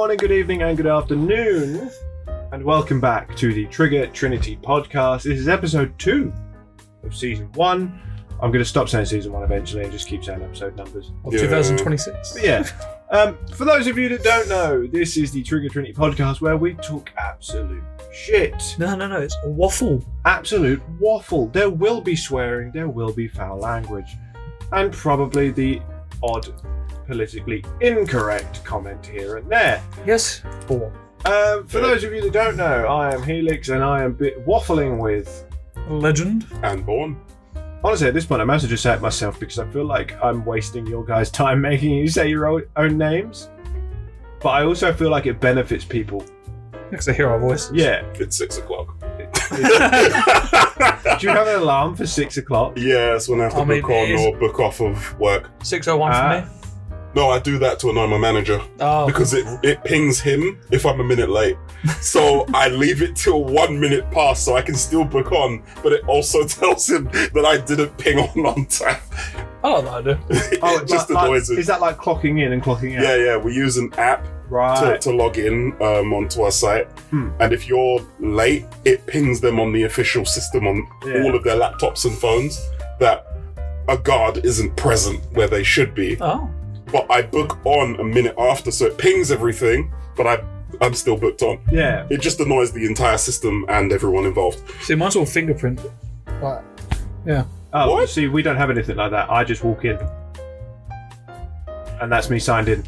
morning, good evening, and good afternoon, and welcome back to the Trigger Trinity podcast. This is episode 2 of season 1. I'm going to stop saying season 1 eventually and just keep saying episode numbers. Of 2026. Yeah. For those of you that don't know, this is the Trigger Trinity podcast where we talk absolute shit. No, it's a waffle. Absolute waffle. There will be swearing, there will be foul language, and probably the odd politically incorrect comment here and there. Yes. For those of you that don't know, I am Helix and I am waffling with Legend and Born. Honestly, at this point, I might as well just say it myself because I feel like I'm wasting your guys' time making you say your own names. But I also feel like it benefits people. because they hear our voices. Yeah. It's 6 o'clock. Do you have an alarm for 6 o'clock? Yeah, that's when I have to book on or book off of work. 6:01 for me. No, I do that to annoy my manager because it pings him if I'm a minute late. So I leave it till 1 minute past so I can still book on, but it also tells him that I didn't ping on time. I like that idea. It just annoys him. Is that like clocking in and clocking out? Yeah, we use an app to log in onto our site. And if you're late, it pings them on the official system on all of their laptops and phones that a guard isn't present where they should be. Oh. But I book on a minute after, so it pings everything, but I'm still booked on. Yeah. It just annoys the entire system and everyone involved. See, mine's all fingerprint. Like, yeah. Oh, What? see, we don't have anything like that. I just walk in. And that's me signed in.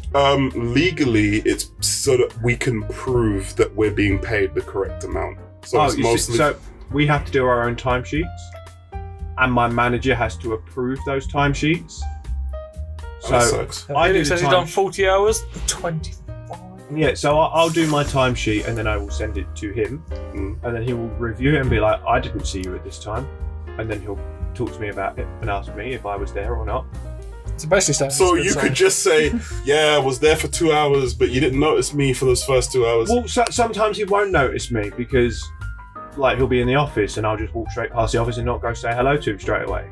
Legally, it's so that we can prove that we're being paid the correct amount. So it's mostly... So we have to do our own timesheets, and my manager has to approve those timesheets. that sucks. I do Felix says he's done 40 hours, 25. Yeah, so I'll do my timesheet and then I will send it to him, and then he will review it and be like, I didn't see you at this time, and then he'll talk to me about it and ask me if I was there or not. So basically, So you could just say, yeah, I was there for 2 hours, but you didn't notice me for those first 2 hours. Well, sometimes he won't notice me because, like, he'll be in the office and I'll just walk straight past the office and not go say hello to him straight away.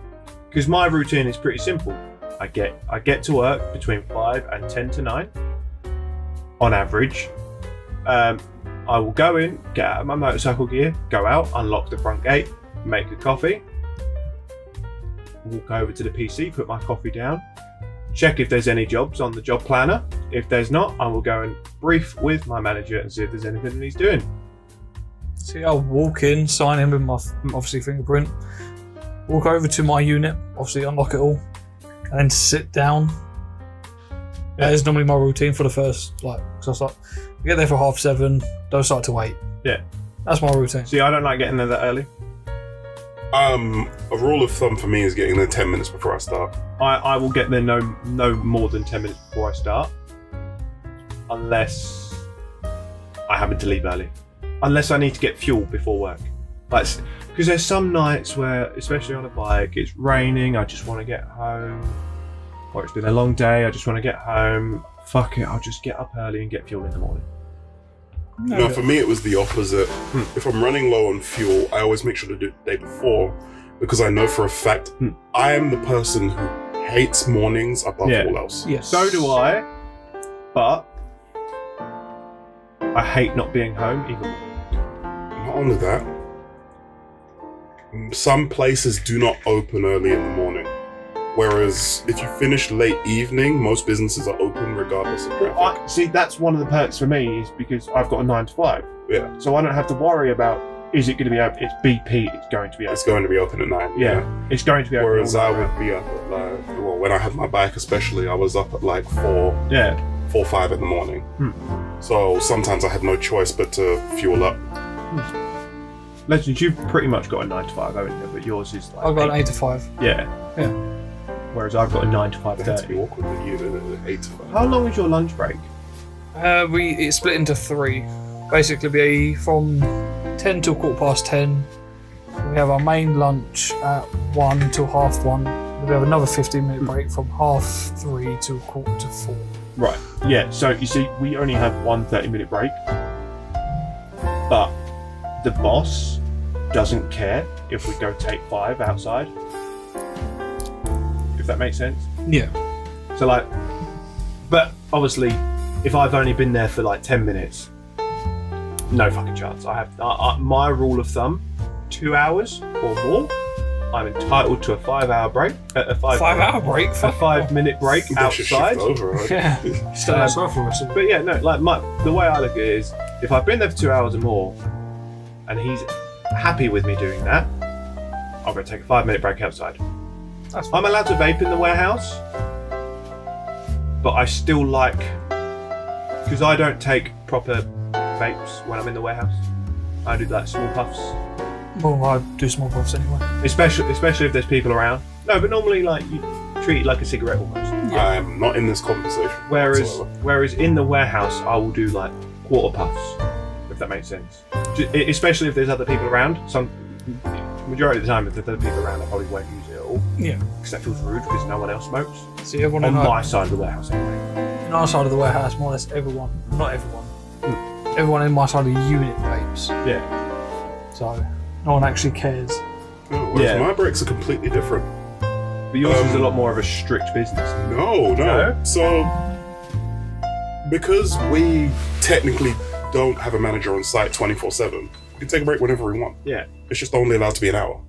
Because my routine is pretty simple. I get to work between 5 and 10 to 9 on average. I will go in, get out of my motorcycle gear, go out, unlock the front gate, make a coffee, walk over to the PC, put my coffee down, check if there's any jobs on the job planner. If there's not, I will go and brief with my manager and see if there's anything that he's doing. See, I'll walk in, sign in with my obviously fingerprint, walk over to my unit, obviously unlock it all, and then sit down. That is normally my routine for the first, because I get there for 7:30, don't start till 8. Yeah. That's my routine. See, I don't like getting there that early. A rule of thumb for me is getting there 10 minutes before I start. I will get there no more than 10 minutes before I start, unless I happen to leave early. Unless I need to get fuel before work. Because there's some nights where, especially on a bike, it's raining, I just want to get home. Or it's been a long day, I just want to get home. Fuck it, I'll just get up early and get fuel in the morning. No, for me it was the opposite. If I'm running low on fuel, I always make sure to do it the day before, because I know for a fact I am the person who hates mornings above all else. Yes. So do I, but I hate not being home even more. Not only that, some places do not open early in the morning. Whereas if you finish late evening, most businesses are open regardless of traffic. See, that's one of the perks for me is because I've got a 9 to 5. Yeah. So I don't have to worry about, is it going to be open? It's BP, it's going to be open. It's going to be open at 9. Yeah, it's going to be open. Whereas I would be up at when I had my bike especially, I was up at 4, 5 in the morning. So sometimes I had no choice but to fuel up. Legend, you've pretty much got a 9 to 5, haven't you? But yours is I've got an 8 to 5. Yeah. Whereas I've got a 9 to 5 That's 30. awkward with you, 8 to 5. How long is your lunch break? It's split into 3. Basically, be from 10 till 10:15. We have our main lunch at 1 till 1:30. We have another 15-minute break from 3:30 to 4:45. Right. Yeah. So you see, we only have one 30-minute break, but the boss doesn't care if we go take 5 outside. If that makes sense. Yeah. So but obviously if I've only been there for like 10 minutes, no fucking chance. I have my rule of thumb: 2 hours or more. I'm entitled to a 5-hour break. A 5-hour break. A 5-minute break outside. Over, right? Yeah. Stay outside for us. But yeah, no. Like the way I look at it is, if I've been there for 2 hours or more, and he's happy with me doing that, I'm going to take a 5-minute break outside. I'm allowed to vape in the warehouse, but I still like, because I don't take proper vapes when I'm in the warehouse. I do like small puffs. Well, I do small puffs anyway. Especially if there's people around. No, but normally like you treat it like a cigarette almost. Yeah. I'm not in this conversation. Whereas in the warehouse, I will do like quarter puffs, if that makes sense. Especially if there's other people around. Majority of the time, if there's other people around, I probably won't use it at all. Yeah. Because that feels rude because no one else smokes. See, everyone on my side of the warehouse anyway. In our side of the warehouse, more or less everyone, not everyone, everyone in my side of the unit vapes. Yeah. So no one actually cares. Whereas my breaks are completely different. But yours is a lot more of a strict business. No. So, because we technically don't have a manager on site 24/7, we can take a break whenever we want. Yeah. It's just only allowed to be an hour.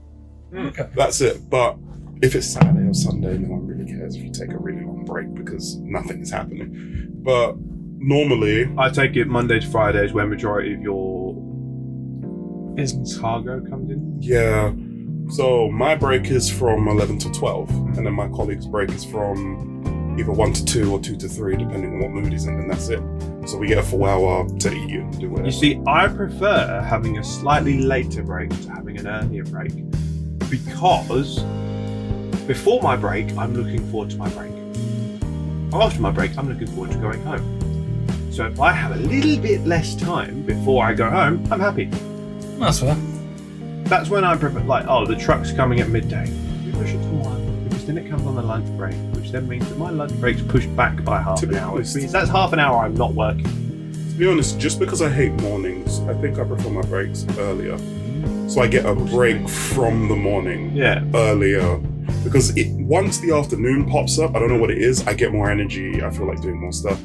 Okay. That's it. But if it's Saturday or Sunday, no one really cares if you take a really long break because nothing is happening. But normally, I take it Monday to Friday is where majority of your business cargo comes in. Yeah. So my break is from 11 to 12, and then my colleague's break is from either 1 to 2 or 2 to 3, depending on what mood he's in, and that's it. So we get a full hour to eat and do whatever. You see, I prefer having a slightly later break to having an earlier break, because before my break, I'm looking forward to my break. After my break, I'm looking forward to going home. So if I have a little bit less time before I go home, I'm happy. That's fair. That's when I prefer, like, the truck's coming at midday. We push it to 1, because then it comes on the lunch break, which then means that my lunch break's pushed back by half an hour. Which means that's half an hour I'm not working. To be honest, just because I hate mornings, I think I prefer my breaks earlier. So I get a break from the morning earlier. Because once the afternoon pops up, I don't know what it is, I get more energy, I feel like doing more stuff.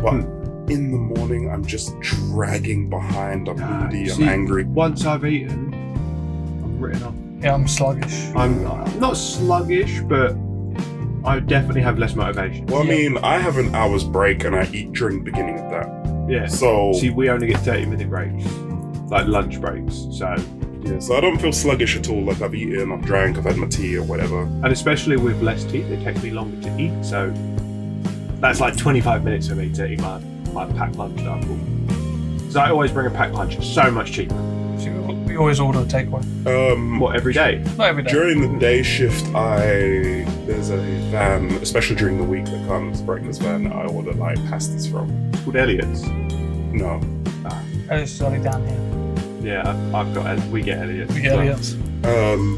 But in the morning, I'm just dragging behind, I'm moody, I'm angry. Once I've eaten, I'm written off. Yeah, I'm sluggish. I'm not sluggish, but I definitely have less motivation. Well, I mean, I have an hour's break and I eat during the beginning of that. Yeah. So see, we only get 30-minute breaks, like lunch breaks. So yeah, so I don't feel sluggish at all. Like I've eaten, I've drank, I've had my tea or whatever. And especially with less teeth, it takes me longer to eat. So that's like 25 minutes for me to eat my packed lunch that I've bought. So I always bring a packed lunch. It's so much cheaper. So we always order a takeaway. What, every day? Not every day. During the day shift, there's a van, especially during the week, that comes, breakfast van, that I order like pasties from. It's called Elliot's. No. Elliot's is only down here. Yeah, we get Elliot's. We get Elliot's.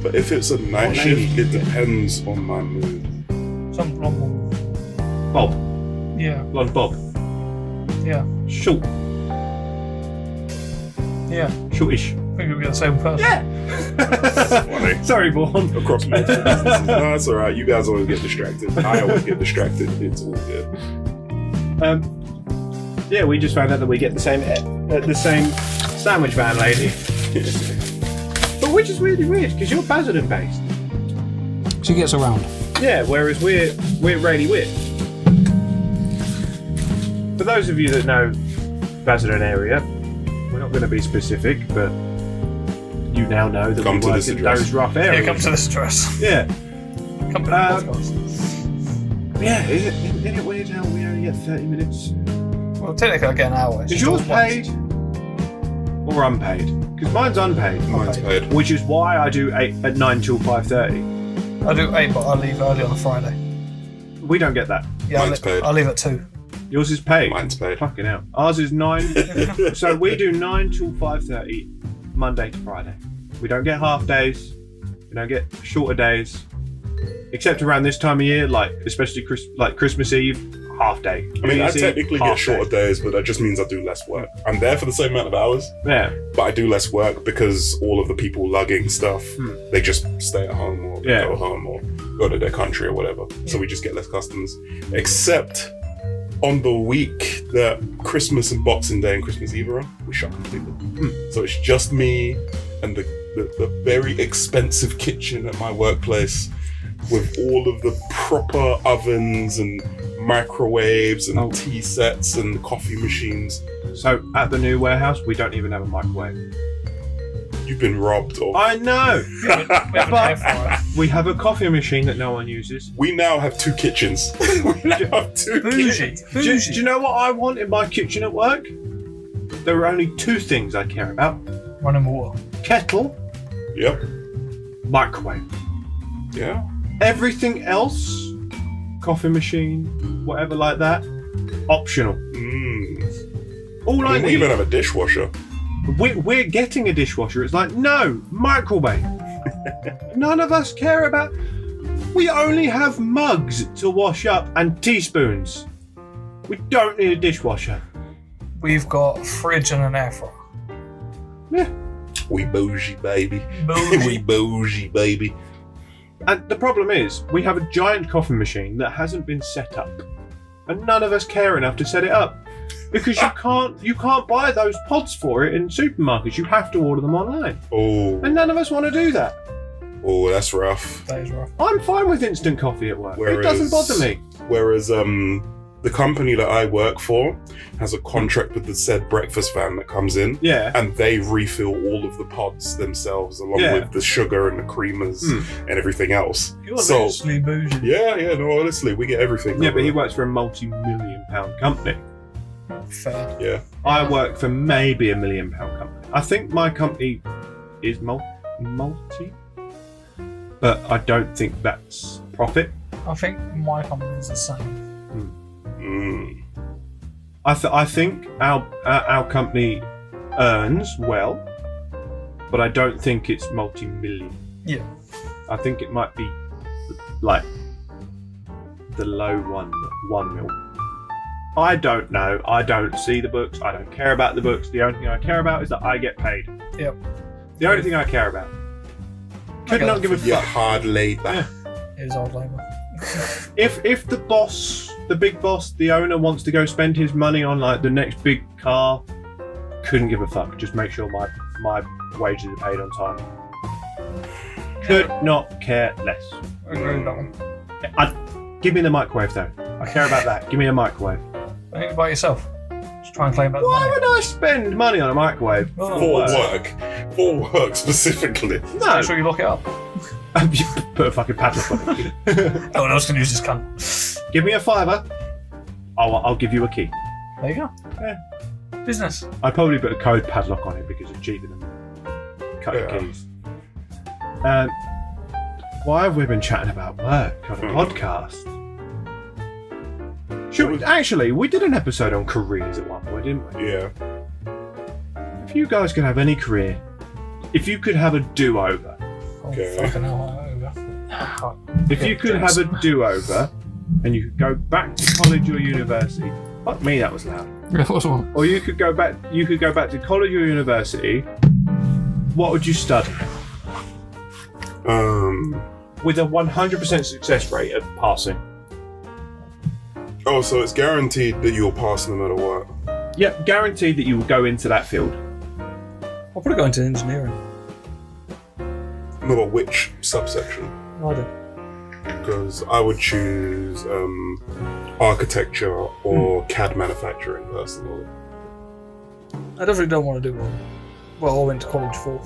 But if it's a night shift, it depends on my mood. Some blonde one. Bob. Yeah. Blonde Bob. Yeah. Short. Yeah. Shortish. I think we'll get the same person. That's funny. Sorry, Bourne. Across multiple businesses. No, that's alright. You guys always get distracted. I always get distracted. It's all good. Yeah, we just found out that we get the same sandwich van lady. But which is really weird, because you're Basildon based. She gets around. Yeah, whereas we're really weird. For those of you that know Basildon area, we're not going to be specific, but you now know that we work in those rough areas. Yeah, come to this address. Yeah. Come to the podcast. Yeah, isn't it weird how we only get 30 minutes? Well, technically I get an hour. Is yours paid or unpaid? Because mine's unpaid. Mine's paid. Which is why I do 9 till 5:30. I do 8, but I leave early on a Friday. We don't get that. Yeah, Mine's paid. I leave at 2. Yours is paid. Mine's paid. Fucking hell. Ours is 9. So we do 9 till 5:30, Monday to Friday. We don't get half days. We don't get shorter days. Except around this time of year, like especially Christmas Eve, half day. I mean, I Eve, technically half get shorter day. days, but that just means I do less work. I'm there for the same amount of hours, Yeah. but I do less work because all of the people lugging stuff, they just stay at home or go home or go to their country or whatever. So we just get less customers. Except on the week that Christmas and Boxing Day and Christmas Eve are on, we shut completely. So it's just me and the very expensive kitchen at my workplace with all of the proper ovens and microwaves and tea sets and coffee machines. So at the new warehouse, we don't even have a microwave. You've been robbed of. I know. But We have a coffee machine that no one uses. We now have 2 kitchens. We now have 2 kitchens. Do you know what I want in my kitchen at work? There are only 2 things I care about. running water. Kettle, Yep. microwave. Yeah. Everything else, coffee machine, whatever like that, optional. All I We need. even have a dishwasher. We're getting a dishwasher. It's like, no, microwave. None of us care about. We only have mugs to wash up and teaspoons. We don't need a dishwasher. We've got a fridge and an air fryer. Yeah. We bougie, baby. Bougie. We bougie, baby. And the problem is, we have a giant coffee machine that hasn't been set up, and none of us care enough to set it up because you can't buy those pods for it in supermarkets. You have to order them online, Oh. and none of us want to do that. Oh, that's rough. That is rough. I'm fine with instant coffee at work. It Whereas- doesn't bother me. Whereas the company that I work for has a contract with the said breakfast van that comes in, Yeah. and they refill all of the pods themselves along Yeah. with the sugar and the creamers and everything else. You're So literally bougie. yeah, no, honestly, we get everything. Yeah, over but he there. works for a multi-million-pound company. Fair. Yeah. I work for maybe a £1 million company. I think my company is multi, but I don't think that's profit. I think my company's the same. Mm. I think our company earns well, but I don't think it's multi-million. Yeah. I think it might be like the low 1 mil. I don't know. I don't see the books. I don't care about the books. The only thing I care about is that I get paid. Yep. The only thing I care about. Could Okay. not give a You're fuck. hard labour. Yeah. It is hard labour. If the boss, the big boss, the owner wants to go spend his money on like the next big car, couldn't give a fuck. Just make sure my wages are paid on time. Could not care less. I agree with that one. Give me the microwave though. I care about that. Give me a microwave. Think about yourself. Just try and claim back the Why money. would I spend money on a microwave? Oh. For work specifically. No. Make sure you lock it up. You put a fucking padlock on it. No one else can use this cunt. Give me a £5. I'll give you a key. There you go. Yeah. Business. I'd probably put a code padlock on it because it's cheaper than cutting Yeah. keys. Why have we been chatting about work on a podcast? Actually, we did an episode on careers at one point, didn't we? Yeah. If you guys could have any career, if you could have a do-over, Oh, Okay. fucking hell. if you could have a do-over and you could go back to college or university, fuck me, that was loud. Yeah, what's wrong? Or you could go back to college or university. What would you study? With a 100% success rate of passing. Oh, so it's guaranteed that you'll pass no matter what. Yep, guaranteed that you will go into that field. I'll probably go into engineering. No, but which subsection? I do. Because I would choose architecture or CAD manufacturing personally. I definitely don't want to do one. Well, I went to college for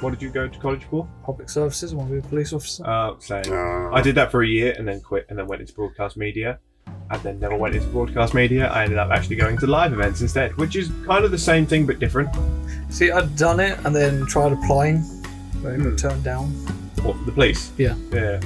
What did you go to college for? public services. I want to be a police officer. Same. I did that for a year and then quit and then went into broadcast media and then never went into broadcast media. I ended up actually going to live events instead, which is kind of the same thing but different. See, I'd done it and then tried applying, but it got turned down. What, the police? Yeah. Yeah.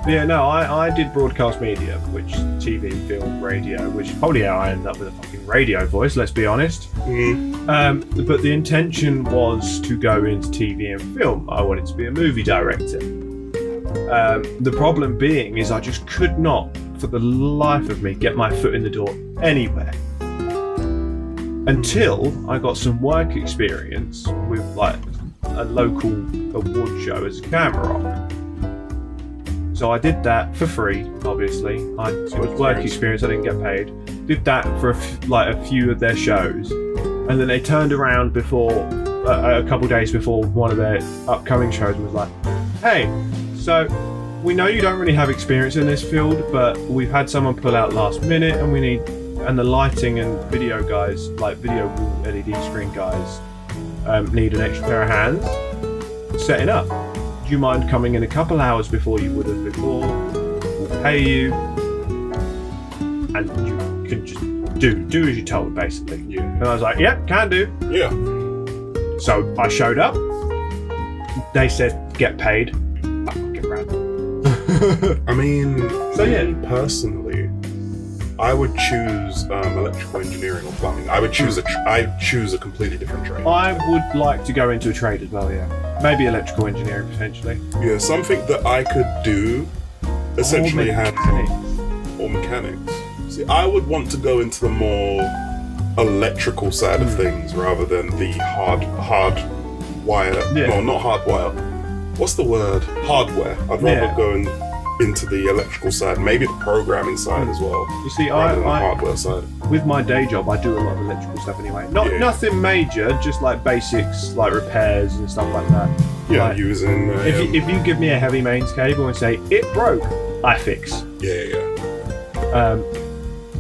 Yeah, no, I did broadcast media, which TV, film, radio, which is probably how I ended up with a fucking radio voice, let's be honest. But the intention was to go into TV and film. I wanted to be a movie director. The problem being is I just could not, for the life of me, get my foot in the door anywhere. Until I got some work experience with like a local award show as a camera op. So I did that for free, obviously. It was work experience, I didn't get paid. did that for a few of their shows, and then they turned around before a couple days before one of their upcoming shows and was like, "Hey, so we know you don't really have experience in this field, but we've had someone pull out last minute, and the lighting and video guys, like video wall LED screen guys, need an extra pair of hands setting up. Do you mind coming in a couple hours before you would have before? We'll pay you, and you can just do as you're told, basically." Yeah. And I was like, "Yep, can do." Yeah. So I showed up. They said, "Get paid." I fucking ran. I mean, So, yeah. me personally, I would choose electrical engineering or plumbing. I would choose I'd choose a completely different trade. I would like to go into a trade as well, yeah. Maybe electrical engineering, potentially. Yeah, something that I could do, essentially hands-on, or mechanics. See, I would want to go into the more electrical side of things rather than the hard wire. Yeah. No, not hard wire. What's the word? Hardware. I'd rather go into the electrical side, maybe the programming side as well. You see, rather than the hardware side. with my day job, I do a lot of electrical stuff anyway. Nothing major, just like basics, like repairs and stuff like that. Yeah, like, using. if you give me a heavy mains cable and say it broke, I fix. Yeah.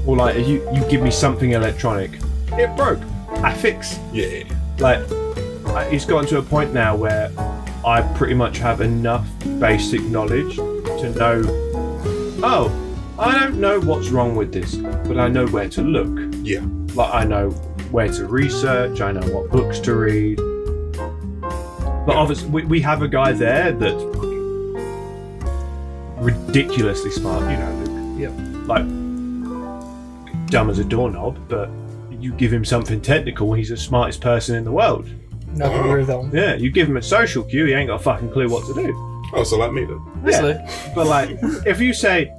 Or like you give me something electronic, it broke, I fix. Yeah. Like it's gotten to a point now where I pretty much have enough basic knowledge to know, oh, I don't know what's wrong with this, but I know where to look. Yeah. Like I know where to research, I know what books to read. But obviously we have a guy there that's ridiculously smart, you know, Luke. Yep. Like dumb as a doorknob, but you give him something technical, he's the smartest person in the world. No, I agree with that one. Yeah, you give him a social cue, he ain't got a fucking clue what to do. Oh, so like me then. Basically. But like, if you say,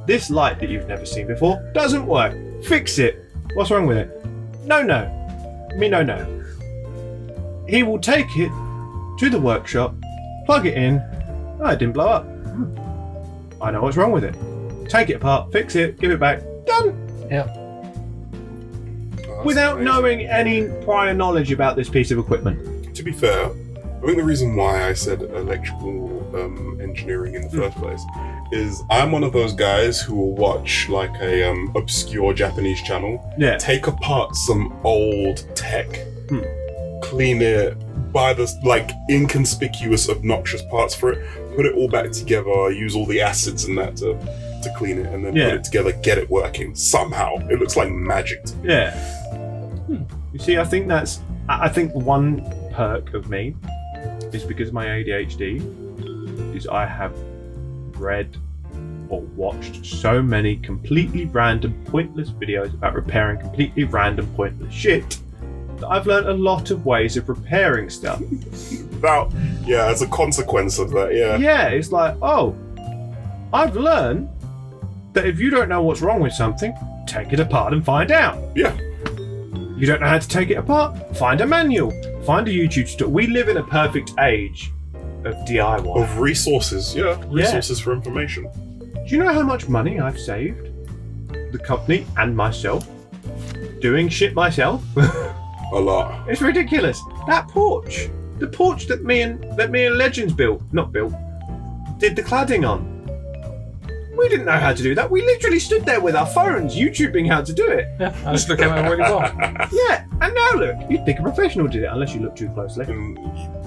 this light that you've never seen before doesn't work, fix it. What's wrong with it? No. He will take it to the workshop, plug it in. Oh, it didn't blow up. I know what's wrong with it. Take it apart, fix it, give it back. Done. Yeah. Oh, Without amazing. knowing any prior knowledge about this piece of equipment. To be fair, I think the reason why I said electrical engineering in the first place is I'm one of those guys who will watch like a obscure Japanese channel, Yeah. take apart some old tech, clean it, buy the like inconspicuous, obnoxious parts for it, put it all back together, use all the acids and that to clean it, and then put it together, get it working somehow. It looks like magic to me. Yeah. You see, I think one perk of me is because of my ADHD is I have read or watched so many completely random, pointless videos about repairing completely random, pointless shit that I've learned a lot of ways of repairing stuff. As a consequence of that, Yeah, it's like, oh, I've learned that if you don't know what's wrong with something, take it apart and find out. Yeah. You don't know how to take it apart? Find a manual. Find a YouTube tutorial. We live in a perfect age of DIY. Of resources, resources for information. Do you know how much money I've saved? The company and myself doing shit myself? A lot. It's ridiculous. That porch. The porch that me and Legends did the cladding on. We didn't know how to do that. We literally stood there with our phones, YouTubing how to do it. Yeah, I just look at it really well. Yeah, and now look, you'd think a professional did it, unless you look too closely.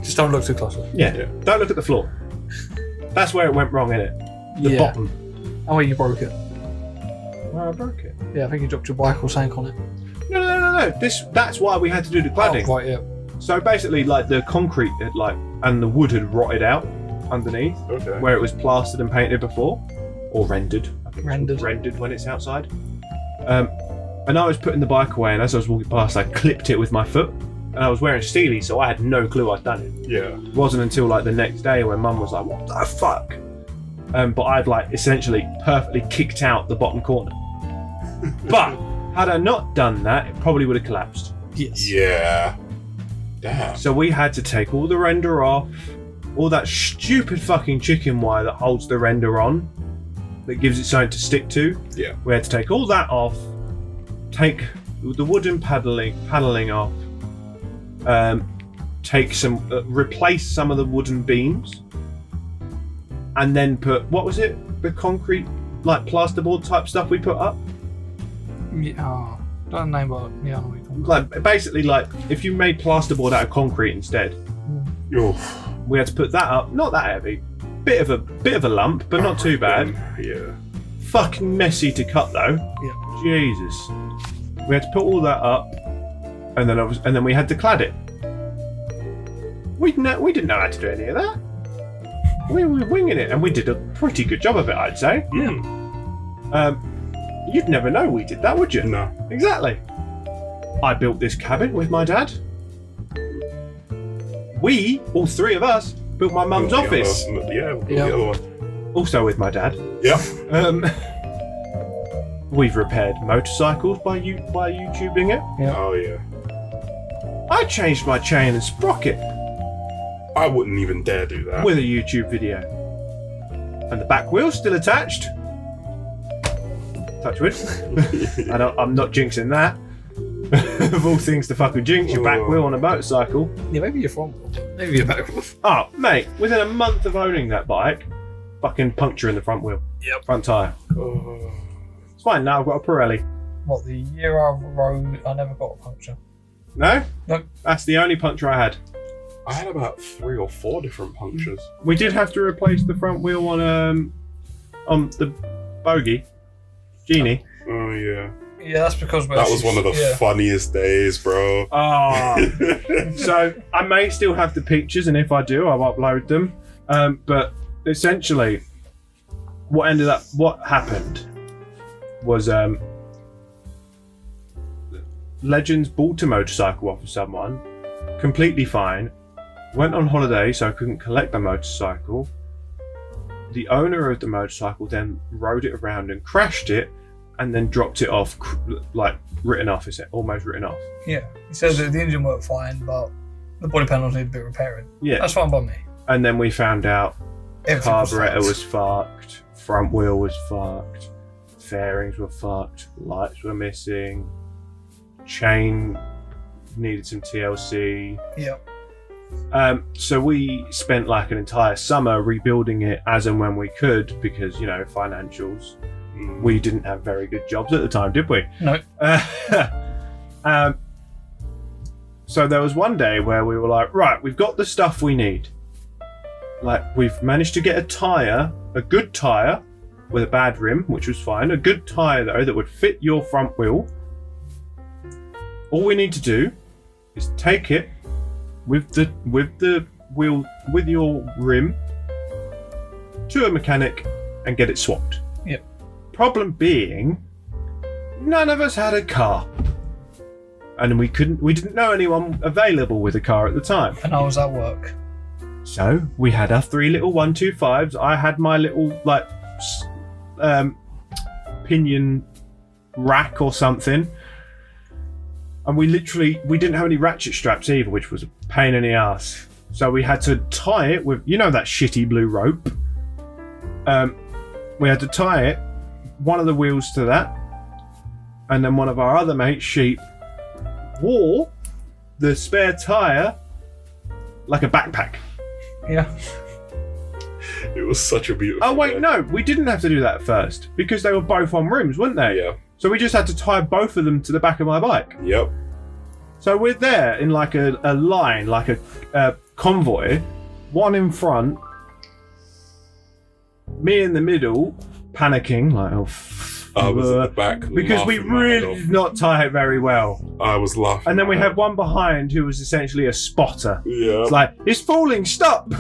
Just don't look too closely. Yeah. Don't look at the floor. That's where it went wrong, innit? The bottom. Oh, wait, you broke it. Where I broke it. Yeah, I think you dropped your bike or something on it. No. That's why we had to do the cladding. Oh, right, yeah. So basically, like the concrete had and the wood had rotted out underneath, Okay. where it was plastered and painted before, or rendered. I think Rendered. It's rendered when it's outside. And I was putting the bike away, and as I was walking past, I clipped it with my foot, and I was wearing steely, so I had no clue I'd done it. Yeah. It wasn't until like the next day when Mum was like, "What the fuck?" But I'd essentially perfectly kicked out the bottom corner. But had I not done that, it probably would have collapsed. Yes. Yeah. Damn. So we had to take all the render off, all that stupid fucking chicken wire that holds the render on, that gives it something to stick to. Yeah. We had to take all that off, take the wooden paneling off, take some, replace some of the wooden beams, and then put, what was it? The concrete, like plasterboard type stuff we put up? Yeah, don't know, but yeah, I know what you're talking about. Like, basically, like, if you made plasterboard out of concrete instead, we had to put that up. Not that heavy. Bit of a lump, but not too bad. Yeah. Fucking messy to cut though. Yeah. Jesus. We had to put all that up, and then we had to clad it. We didn't know how to do any of that. We were winging it, and we did a pretty good job of it, I'd say. Yeah. You'd never know we did that, would you? No. Exactly. I built this cabin with my dad. We, all three of us, built my mum's office. The other one. Also with my dad. Yeah. We've repaired motorcycles by YouTubing it. Yeah. Oh yeah. I changed my chain and sprocket I wouldn't even dare do that. with a YouTube video. And the back wheel's still attached. Touch wood. I'm not jinxing that. Of all things to fucking jinx, your back wheel on a motorcycle. Yeah, maybe your front wheel. Maybe your back wheel. Oh, mate, within a month of owning that bike, fucking puncture in the front wheel. Yep. Front tyre. It's fine now, I've got a Pirelli. What, the year I rode, I never got a puncture. No? Nope. That's the only puncture I had. I had about 3 or 4 different punctures. We did have to replace the front wheel on the bogey. Genie. Oh yeah. Yeah, that's because That was one of the funniest days, bro. Oh. So I may still have the pictures, and if I do, I'll upload them. But essentially, what happened was Legends bought a motorcycle off of someone, completely fine. Went on holiday, so I couldn't collect the motorcycle. The owner of the motorcycle then rode it around and crashed it, and then dropped it off, like written off. Is it almost written off? Yeah, he says that the engine worked fine, but the body panels need a bit of repairing. Yeah, That's fine by me. and then we found out Everything was carburetor fucked. was fucked, front wheel was fucked, fairings were fucked, lights were missing, chain needed some TLC. Yep. So we spent like an entire summer rebuilding it as and when we could, because, you know, financials. We didn't have very good jobs at the time, did we? No. So there was one day where we were like, right, we've got the stuff we need. Like, we've managed to get a tyre, a good tyre with a bad rim, which was fine. A good tyre though that would fit your front wheel. All we need to do is take it with the wheel, with your rim, to a mechanic and get it swapped. Yep. Problem being, none of us had a car, and we didn't know anyone available with a car at the time. And I was at work. So we had our 3 little 125s. I had my little like pinion rack or something, and we didn't have any ratchet straps either, which was a pain in the ass. So we had to tie it with, you know, that shitty blue rope. We had to tie it, one of the wheels to that, and then one of our other mates, Sheep, wore the spare tyre like a backpack. Yeah. It was such a beautiful Oh wait, day. no, we didn't have to do that first, because they were both on rims, weren't they? Yeah. So we just had to tie both of them to the back of my bike. Yep. So we're there in like a line, like a convoy, one in front, me in the middle, panicking, like, I was at the back because we laughing my head really off. did not tie it very well. I was laughing. And then we my had one behind who was essentially a spotter. Yeah. It's like, it's falling, stop!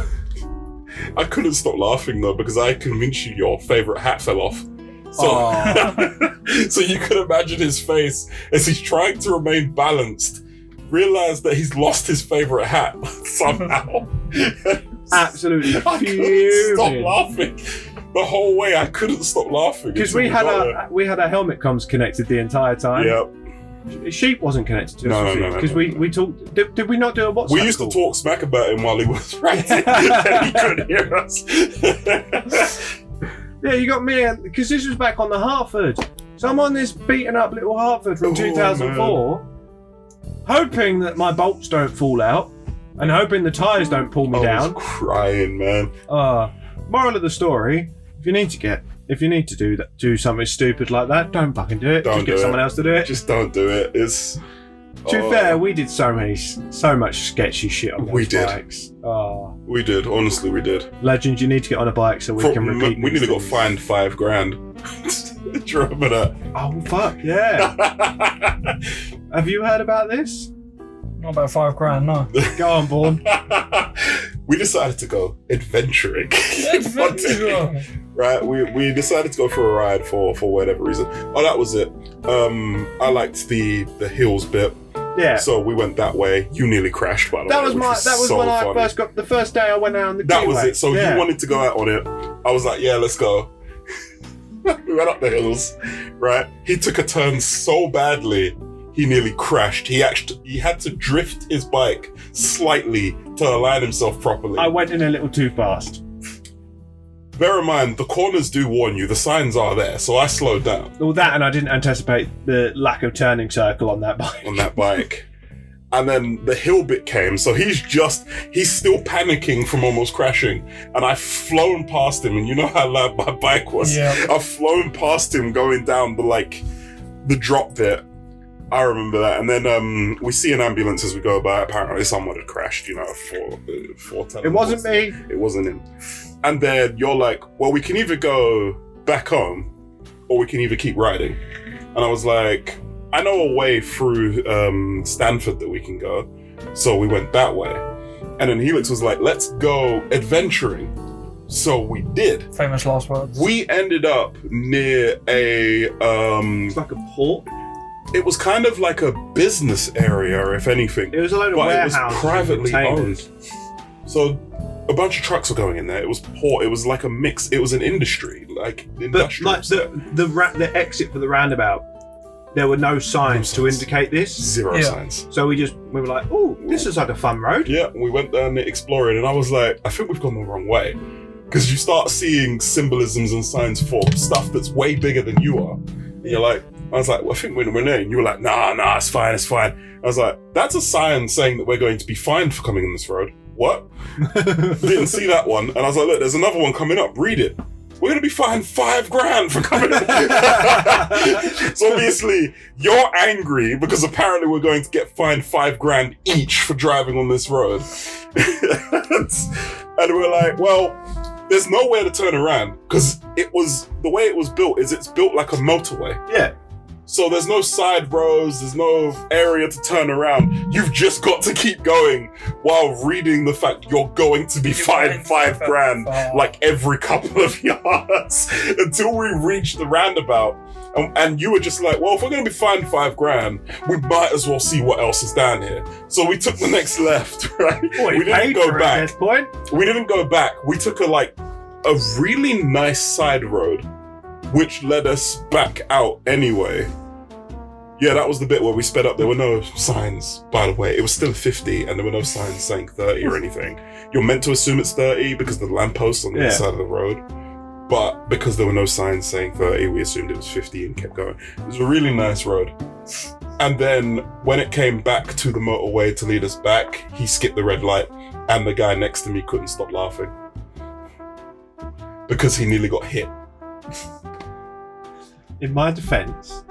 I couldn't stop laughing though, because I convinced you your favourite hat fell off. So, so you could imagine his face as he's trying to remain balanced, realise that he's lost his favourite hat somehow. Absolutely I couldn't stop fuming. laughing. The whole way I couldn't stop laughing. Because until we had our helmet comms connected the entire time. Yep. Sheep wasn't connected to us. No, Because we talked. Did we not do a WhatsApp We used call? to talk smack about him while he was writing. He couldn't hear us. Yeah, you got me, because this was back on the Hartford. So I'm on this beaten up little Hartford from 2004, hoping that my bolts don't fall out and hoping the tyres don't pull me down. I was crying, man. Moral of the story: if you need to do something stupid like that, don't fucking do it. Just get someone else to do it. Just don't do it. It's. To be fair, we did so much sketchy shit on those bikes. We did. Honestly, we did. Legend, you need to get on a bike so we can repeat. We need to go find $5,000. Do you remember that? Oh fuck yeah! Have you heard about this? Not about $5,000, no. Go on, Bourne. We decided to go adventuring. Right, we decided to go for a ride for whatever reason. Oh, that was it. I liked the hills bit. Yeah. So we went that way. You nearly crashed, by the way. That was when I first got the first day I went out on the. That was it. So you wanted to go out on it. I was like, yeah, let's go. We went up the hills. Right. He took a turn so badly. He nearly crashed. He had to drift his bike slightly to align himself properly. I went in a little too fast. Bear in mind, the corners do warn you. The signs are there, so I slowed down. Well, that and I didn't anticipate the lack of turning circle on that bike. And then the hill bit came, so he's still panicking from almost crashing. And I've flown past him, and you know how loud my bike was? Yeah. I've flown past him going down the drop bit. I remember that. And then we see an ambulance as we go by. Apparently someone had crashed, for It wasn't me. It wasn't him. And then you're like, well, we can either go back home or we can either keep riding. And I was like, I know a way through Stanford that we can go. So we went that way. And then Helix was like, let's go adventuring. So we did. Famous last words. We ended up near it's like a port. It was kind of like a business area, if anything. It was a load of warehouses. It was privately owned. So a bunch of trucks were going in there. It was port. It was like a mix. It was an industry, like industrial. But like the exit for the roundabout, there were no signs to indicate this. Zero signs. So we were like, oh, this is like a fun road. Yeah, we went down there exploring, and I was like, I think we've gone the wrong way. Because you start seeing symbolisms and signs for stuff that's way bigger than you are. And you're like, I was like, well, I think we're there. And you were like, nah, it's fine. I was like, that's a sign saying that we're going to be fined for coming on this road. What? Didn't see that one. And I was like, look, there's another one coming up. Read it. We're going to be fined $5,000 for coming. So obviously, you're angry because apparently we're going to get fined $5,000 each for driving on this road. And we're like, well, there's nowhere to turn around because the way it was built is it's built like a motorway. Yeah. So there's no side roads, there's no area to turn around. You've just got to keep going while reading the fact you're going to be fined $5,000 like every couple of yards until we reach the roundabout. And you were just like, well, if we're going to be fined $5,000, we might as well see what else is down here. So we took the next left, right? We didn't go back. At this point. We didn't go back. We took a really nice side road, which led us back out anyway. Yeah, that was the bit where we sped up. There were no signs, by the way. It was still 50, and there were no signs saying 30 or anything. You're meant to assume it's 30 because of the lampposts on the other side of the road. But because there were no signs saying 30, we assumed it was 50 and kept going. It was a really nice road. And then when it came back to the motorway to lead us back, he skipped the red light, and the guy next to me couldn't stop laughing because he nearly got hit. In my defense,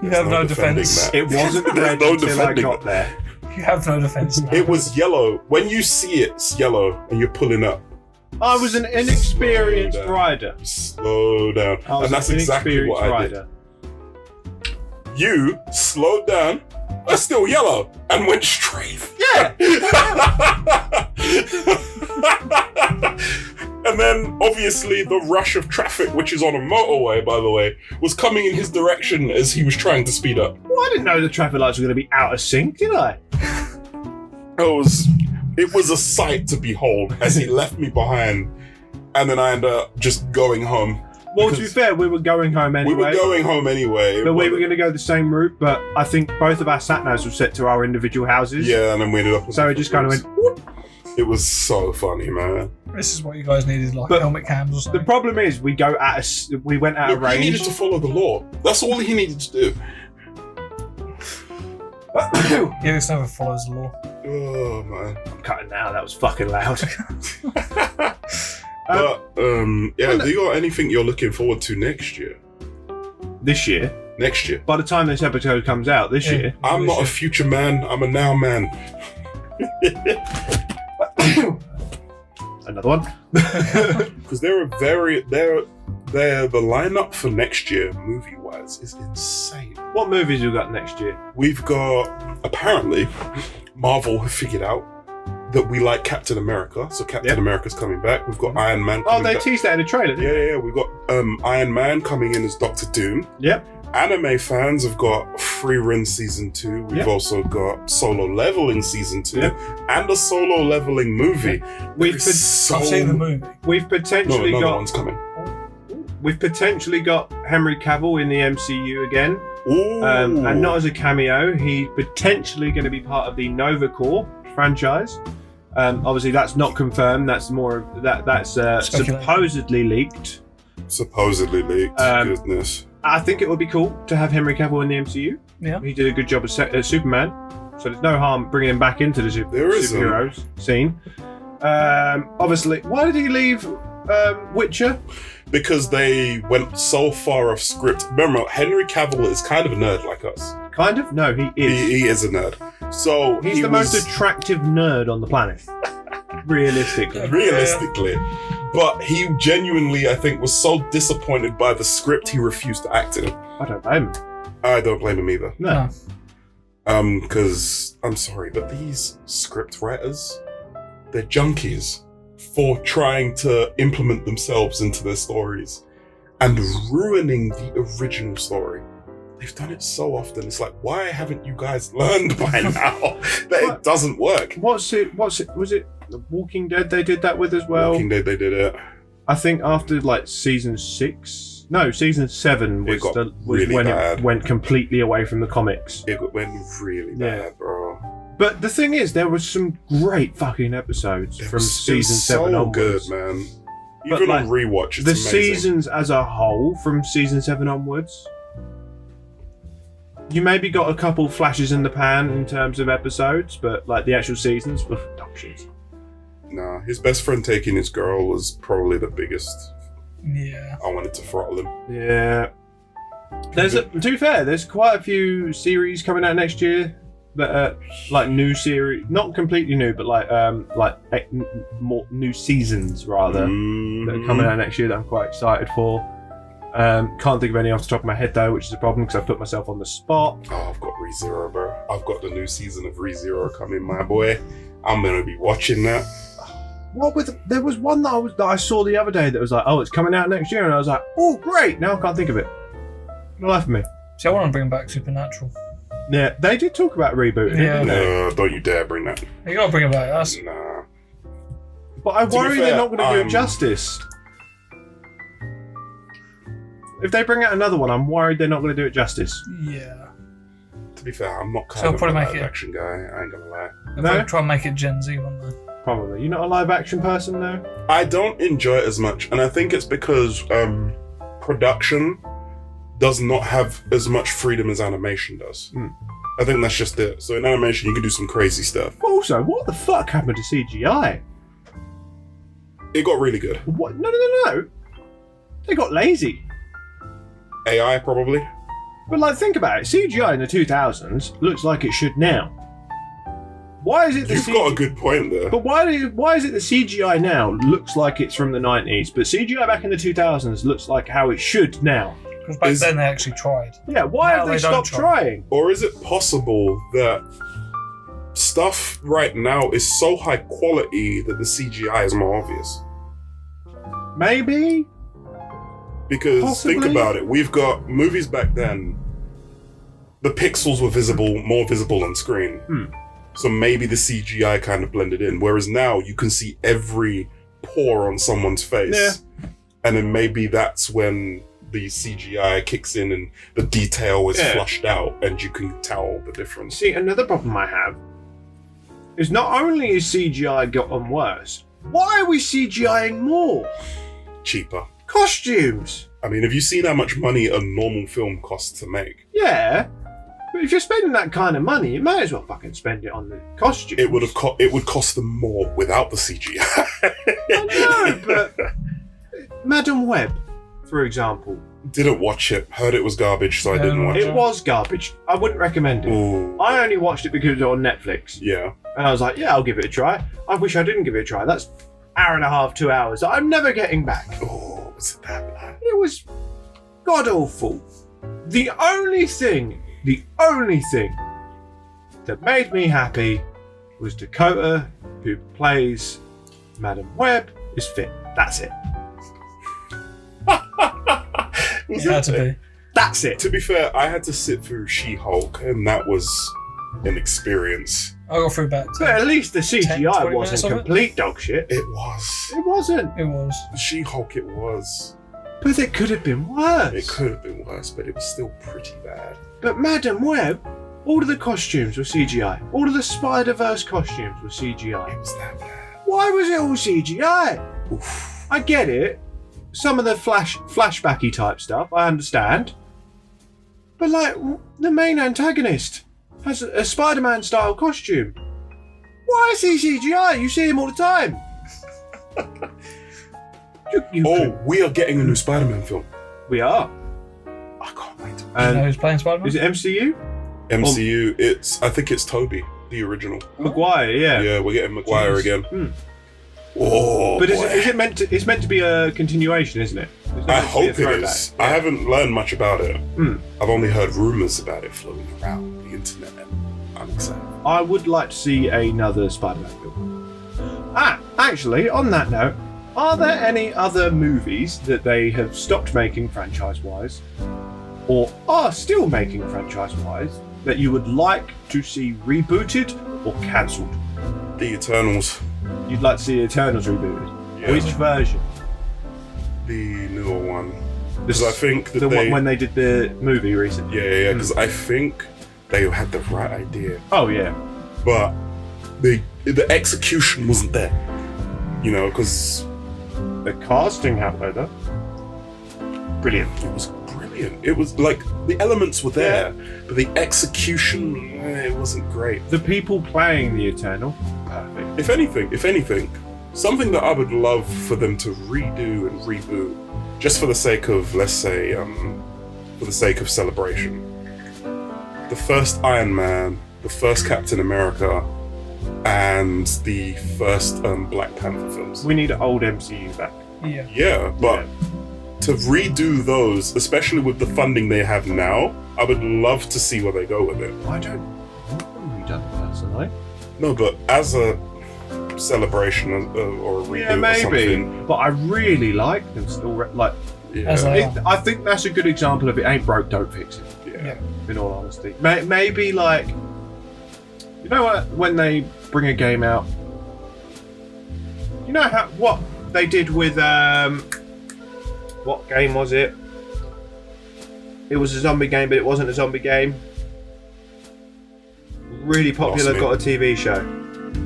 you have no defense. It wasn't red until I got there. You have no defense. It was yellow. When you see it's yellow and you're pulling up. I was an inexperienced rider. Slow down. And that's exactly what I did. You slowed down, are still yellow, and went straight. Yeah. And then, obviously, the rush of traffic, which is on a motorway, by the way, was coming in his direction as he was trying to speed up. Well, I didn't know the traffic lights were going to be out of sync, did I? It was a sight to behold as he left me behind, and then I ended up just going home. Well, to be fair, we were going home anyway. We were going home anyway. But we were going to go the same route, but I think both of our sat-navs were set to our individual houses. Yeah, and then we ended up... So it just kind of went... Whoop. It was so funny, man. This is what you guys needed, like helmet cams or something. The problem is we went out of range. He needed to follow the law. That's all he needed to do. Helix never follows the law. Oh man. I'm cutting now. That was fucking loud. But yeah, do you got anything you're looking forward to next year? This year. Next year. By the time this episode comes out, this year. I'm not a future man. I'm a now man. Another one. Because the lineup for next year, movie wise, is insane. What movies we got next year? We've got, apparently, Marvel have figured out that we like Captain America, so Captain America's coming back. We've got Iron Man coming back. Teased that in the trailer, didn't they? Yeah. We've got Iron Man coming in as Doctor Doom. Yep. Anime fans have got Free Run Season 2. We've also got Solo Leveling Season 2 and a Solo Leveling movie. I've seen the movie. We've potentially another got one's coming. We've potentially got Henry Cavill in the MCU again. Ooh. And not as a cameo. He's potentially going to be part of the Nova Corps franchise. Obviously, that's not confirmed. That's more that's supposedly leaked. Supposedly leaked. Goodness. I think it would be cool to have Henry Cavill in the MCU. Yeah. He did a good job as Superman, so there's no harm bringing him back into the superheroes scene. Obviously, why did he leave Witcher? Because they went so far off script. Remember, Henry Cavill is kind of a nerd like us. Kind of? No, he is. He is a nerd. So he's the most attractive nerd on the planet. Realistically. But he genuinely, I think, was so disappointed by the script he refused to act in it. I don't blame him. I don't blame him either. No. Because, I'm sorry, but these script writers, they're junkies for trying to implement themselves into their stories and ruining the original story. They've done it so often. It's like, why haven't you guys learned by now that it doesn't work? Was it The Walking Dead they did that with as well? Walking Dead, they did it. I think after like season 7 was when bad. It went completely away from the comics. It went really bad, bro. But the thing is, there was some great fucking episodes from season 7 onwards. So good, man. But, Even on rewatch, it's the amazing. seasons as a whole from season 7 onwards, you maybe got a couple flashes in the pan in terms of episodes, but like the actual seasons were dog shit. Nah, his best friend taking his girl was probably the biggest. Yeah. I wanted to throttle him. Yeah. To be fair, there's quite a few series coming out next year that are like new series, not completely new, but more new seasons rather that are coming out next year that I'm quite excited for. Can't think of any off the top of my head though, which is a problem because I put myself on the spot. Oh, I've got ReZero, bro. I've got the new season of ReZero coming, my boy. I'm gonna be watching that. There was one that I saw the other day that was like, oh, it's coming out next year, and I was like, oh, great! Now I can't think of it. No life of me. See, I want to bring back Supernatural. Yeah, they did talk about rebooting, didn't they? No, don't you dare bring that. You gotta bring it back. That's... Nah. But I worry they're not going to do it justice. If they bring out another one, I'm worried they're not going to do it justice. Yeah. To be fair, I'm not kind So of a probably make live it- action guy. I ain't gonna lie. They'll No? probably try and make it Gen Z one though. Probably. You're not a live action person, though? I don't enjoy it as much, and I think it's because production does not have as much freedom as animation does. I think that's just it. So in animation, you can do some crazy stuff. Also, what the fuck happened to CGI? It got really good. What? No. They got lazy. AI probably. But like, think about it. CGI in the 2000s looks like it should now. Why is it the You've got a good point there. But why is it the CGI now looks like it's from the 90s, but CGI back in the 2000s looks like how it should now? Because back then they actually tried. Yeah, why Now have they they don't stopped try. trying? Or is it possible that stuff right now is so high quality that the CGI is more obvious? Maybe? Because Possibly. think about it, we've got movies back then, the pixels were more visible on screen. So maybe the CGI kind of blended in. Whereas now you can see every pore on someone's face. Yeah. And then maybe that's when the CGI kicks in and the detail is flushed out and you can tell the difference. See, another problem I have is not only is CGI gotten worse, why are we CGIing more? Cheaper. Costumes. I mean, have you seen how much money a normal film costs to make? Yeah, but if you're spending that kind of money, you may as well fucking spend it on the costumes. It would cost them more without the CGI. I know, but Madam Web, for example. Didn't watch it. Heard it was garbage, so I didn't watch it. It was garbage. I wouldn't recommend it. Ooh. I only watched it because it was on Netflix. Yeah. And I was like, yeah, I'll give it a try. I wish I didn't give it a try. That's hour and a half, 2 hours that I'm never getting back. Oh, was it that bad? It was god awful. The only thing that made me happy was Dakota, who plays Madam Web, is fit. That's it. It had to be. That's it. To be fair, I had to sit through She-Hulk, and that was an experience. I got through about But at least the CGI 20 wasn't minutes of it. complete dog shit. It was. It wasn't. It was. She-Hulk, it was. But it could have been worse. It could have been worse, but it was still pretty bad. But Madam Web, all of the costumes were CGI. All of the Spider-Verse costumes were CGI. It was that bad. Why was it all CGI? Oof. I get it. Some of the flashbacky type stuff, I understand. But like, the main antagonist has a Spider-Man style costume. Why is he CGI? You see him all the time. We are getting a new Spider-Man film. We are. I can't wait. Do you know who's playing Spider-Man? Is it MCU? MCU, I think it's Toby, the original. Maguire, yeah. Yeah, we're getting Maguire again. Oh, but boy. is it meant to? It's meant to be a continuation, isn't it? I hope it is. I haven't learned much about it. I've only heard rumors about it floating around the internet, and I'm excited. I would like to see another Spider-Man film. Actually, on that note, are there any other movies that they have stopped making franchise-wise, or are still making franchise-wise, that you would like to see rebooted or cancelled? The Eternals. You'd like to see Eternals rebooted? Yeah. Which version? The newer one. Because I think that one when they did the movie recently. Yeah, because I think they had the right idea. Oh yeah. But the execution wasn't there. You know, because the casting, however, brilliant. It was brilliant. It was like the elements were there, but the execution, it wasn't great. The people playing the Eternal, perfect. If anything, something that I would love for them to redo and reboot, just for the sake of, let's say, for the sake of celebration. The first Iron Man, the first Captain America, and the first Black Panther films. We need old MCU back. Yeah, but to redo those, especially with the funding they have now, I would love to see where they go with it. I don't want them redone personally. No, but as a celebration or a reboot or something. But I really like them still. I think that's a good example of it ain't broke, don't fix it. Yeah. In all honesty, maybe like, you know what? When they bring a game out, you know what they did with what game was it? It was a zombie game, but it wasn't a zombie game. Really popular, got a TV show.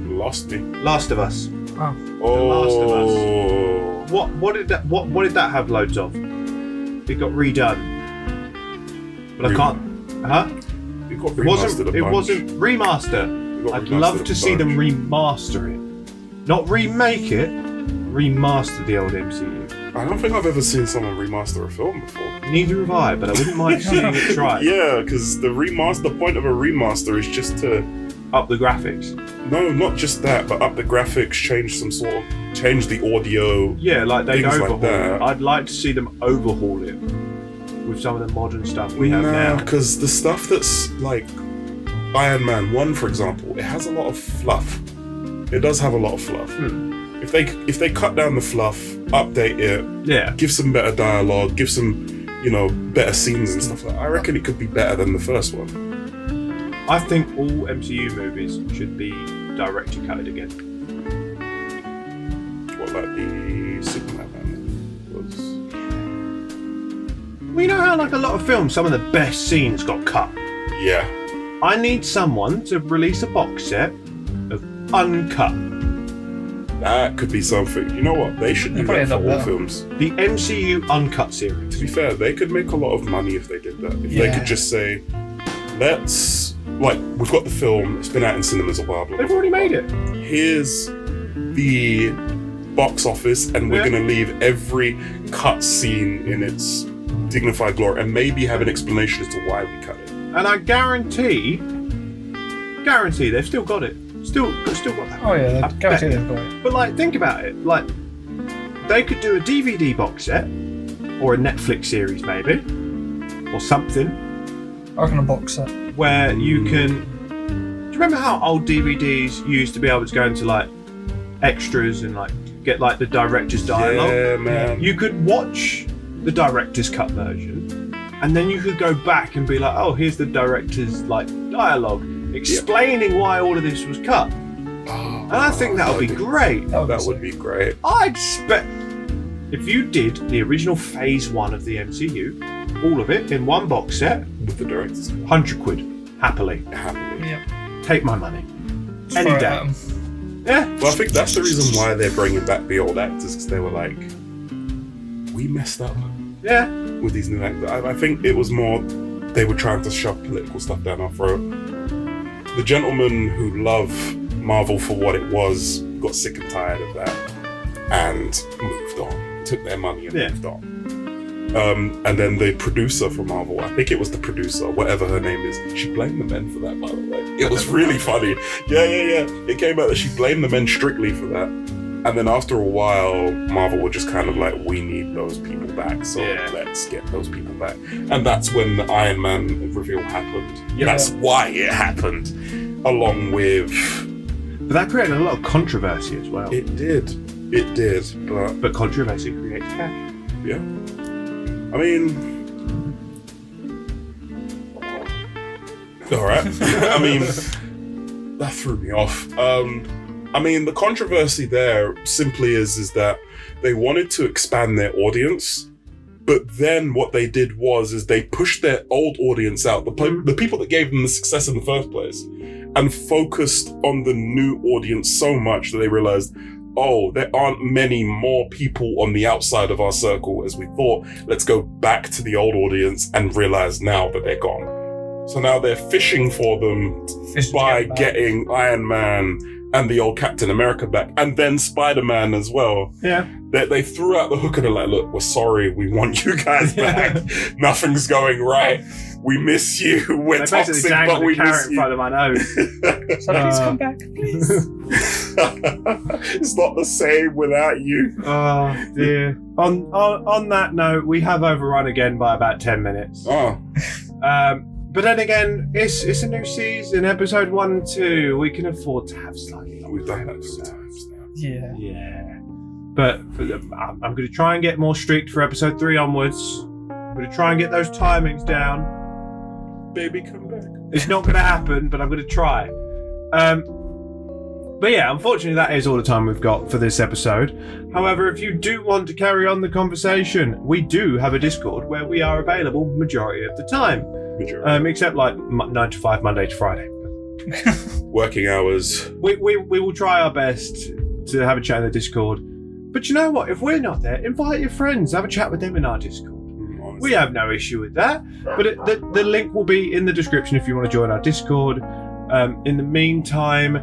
Lost me. Last of Us. Oh. The Last of Us. What did that have loads of? It got redone. But I can't. Huh? It got remastered. It wasn't remaster. I'd love to see them remaster it, not remake it. Remaster the old MCU. I don't think I've ever seen someone remaster a film before. Neither have I, but I wouldn't mind seeing it tried. Yeah, because the point of a remaster is just to up the graphics. No, not just that, but up the graphics, change the audio. Yeah, like they'd overhaul that. it. I'd like to see them overhaul it with some of the modern stuff we have now. Because the stuff that's like Iron Man 1, for example, it has a lot of fluff. It does have a lot of fluff. If they cut down the fluff, update it, give some better dialogue, give some, better scenes and stuff like that, I reckon it could be better than the first one. I think all MCU movies should be director cutted again. What, like the Superman was? Well, you know how like a lot of films, some of the best scenes got cut? Yeah. I need someone to release a box set of Uncut. That could be something. You know what? They should do that for all films. The MCU Uncut series. To be fair, they could make a lot of money if they did that. If they could just say, let's... Like, we've got the film, it's been out in cinemas a while. They've already made it. Here's the box office, and we're going to leave every cut scene in its dignified glory, and maybe have an explanation as to why we cut it. And I guarantee they've still got it. Still got that. Oh yeah, guarantee they've got it. But like, think about it. Like, they could do a DVD box set, or a Netflix series maybe, or something. I reckon a box set. Where you can... Do you remember how old DVDs used to be able to go into like extras and like get like the director's dialogue? Yeah, man. You could watch the director's cut version, and then you could go back and be like, oh, here's the director's like dialogue explaining why all of this was cut. And I think that would be great. That would be great. I expect if you did the original phase 1 of the MCU, all of it in one box set With the director's cut. 100 quid. Happily. Yep. Take my money. Just Any throw it day. at 'em. Yeah. Well, I think that's the reason why they're bringing back the old actors, because they were like, we messed up Yeah. with these new actors. I think it was more they were trying to shove political stuff down our throat. The gentlemen who love Marvel for what it was got sick and tired of that and moved on, took their money and moved on. And then the producer for Marvel, I think it was the producer, whatever her name is, she blamed the men for that, by the way. It was really funny. Yeah. It came out that she blamed the men strictly for that. And then after a while, Marvel were just kind of like, we need those people back, so let's get those people back. And that's when the Iron Man reveal happened. Yeah. That's why it happened, along with... But that created a lot of controversy as well. It did, But controversy creates cash. yeah. I mean... Alright. I mean, that threw me off. I mean, the controversy there simply is that they wanted to expand their audience, but then what they did was they pushed their old audience out, the people that gave them the success in the first place, and focused on the new audience so much that they realized, oh, there aren't many more people on the outside of our circle as we thought. Let's go back to the old audience and realize now that they're gone. So now they're fishing for them by getting Iron Man and the old Captain America back, and then Spider-Man as well. Yeah. They threw out the hook and they're like, look, we're sorry, we want you guys back. Nothing's going right. We miss you. We're toxic, but we miss you. In front of my nose. So please come back, please. It's not the same without you. Oh dear. On that note, we have overrun again by about 10 minutes. Oh. But then again, it's a new season, episode 1 and 2. We can afford to have slightly longer. We've done that a few times now. Yeah. Yeah. But I'm going to try and get more strict for episode 3 onwards. I'm going to try and get those timings down. Baby, come back. It's not going to happen, but I'm going to try. But yeah, unfortunately, that is all the time we've got for this episode. However, if you do want to carry on the conversation, we do have a Discord where we are available majority of the time. Except like 9 to 5, Monday to Friday. Working hours. We will try our best to have a chat in the Discord. But you know what? If we're not there, invite your friends. Have a chat with them in our Discord. Honestly. We have no issue with that. But the link will be in the description if you want to join our Discord. In the meantime,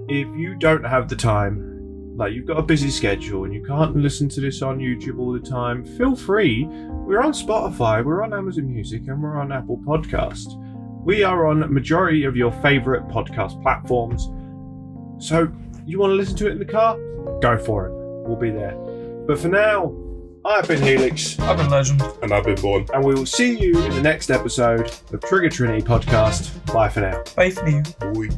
if you don't have the time, like you've got a busy schedule and you can't listen to this on YouTube all the time, feel free. We're on Spotify, we're on Amazon Music, and we're on Apple Podcasts. We are on a majority of your favourite podcast platforms. So, you want to listen to it in the car? Go for it. We'll be there. But for now, I've been Helix. I've been Legend. And I've been Born. And we will see you in the next episode of Trigger Trinity Podcast. Bye for now. Bye for you. Oi.